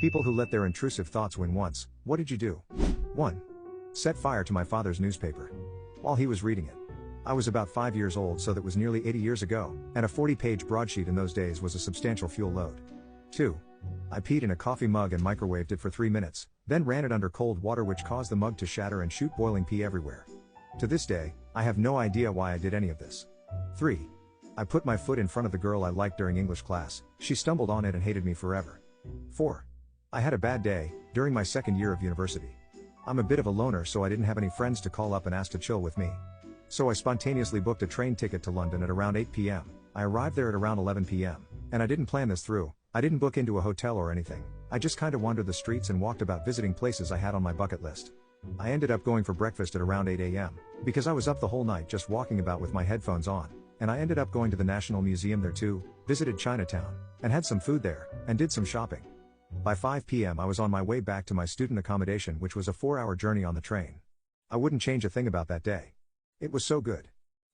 People who let their intrusive thoughts win once, what did you do? 1. Set fire to my father's newspaper. While he was reading it. I was about 5 years old, so that was nearly 80 years ago, and a 40-page broadsheet in those days was a substantial fuel load. 2. I peed in a coffee mug and microwaved it for 3 minutes, then ran it under cold water, which caused the mug to shatter and shoot boiling pee everywhere. To this day, I have no idea why I did any of this. 3. I put my foot in front of the girl I liked during English class. She stumbled on it and hated me forever. 4. I had a bad day, during my second year of university. I'm a bit of a loner, so I didn't have any friends to call up and ask to chill with me. So I spontaneously booked a train ticket to London at around 8 p.m. I arrived there at around 11 p.m. And I didn't plan this through. I didn't book into a hotel or anything. I just kinda wandered the streets and walked about visiting places I had on my bucket list. I ended up going for breakfast at around 8 a.m. because I was up the whole night just walking about with my headphones on. And I ended up going to the National Museum there too, visited Chinatown, and had some food there, and did some shopping. By 5 p.m. I was on my way back to my student accommodation, which was a 4-hour journey on the train. I wouldn't change a thing about that day. It was so good.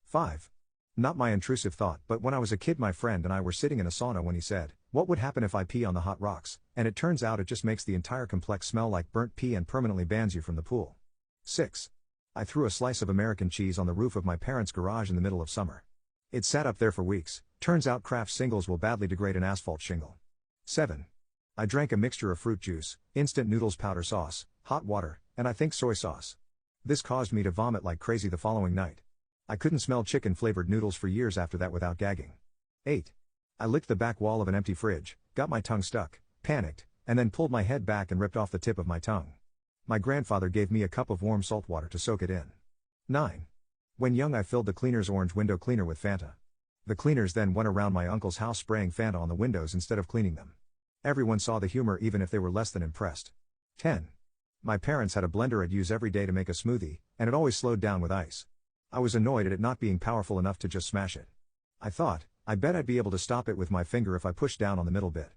5. Not my intrusive thought, but when I was a kid my friend and I were sitting in a sauna when he said, "What would happen if I pee on the hot rocks?" And it turns out it just makes the entire complex smell like burnt pee and permanently bans you from the pool. 6. I threw a slice of American cheese on the roof of my parents' garage in the middle of summer. It sat up there for weeks. Turns out Kraft singles will badly degrade an asphalt shingle. 7. I drank a mixture of fruit juice, instant noodles, powder sauce, hot water, and I think soy sauce. This caused me to vomit like crazy the following night. I couldn't smell chicken-flavored noodles for years after that without gagging. 8. I licked the back wall of an empty fridge, got my tongue stuck, panicked, and then pulled my head back and ripped off the tip of my tongue. My grandfather gave me a cup of warm salt water to soak it in. 9. When young I filled the cleaner's orange window cleaner with Fanta. The cleaners then went around my uncle's house spraying Fanta on the windows instead of cleaning them. Everyone saw the humor even if they were less than impressed. 10. My parents had a blender I'd use every day to make a smoothie, and it always slowed down with ice. I was annoyed at it not being powerful enough to just smash it. I thought, I bet I'd be able to stop it with my finger if I pushed down on the middle bit.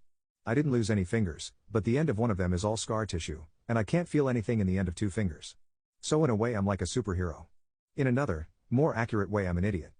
I didn't lose any fingers, but the end of one of them is all scar tissue, and I can't feel anything in the end of 2 fingers. So in a way I'm like a superhero. In another, more accurate way I'm an idiot.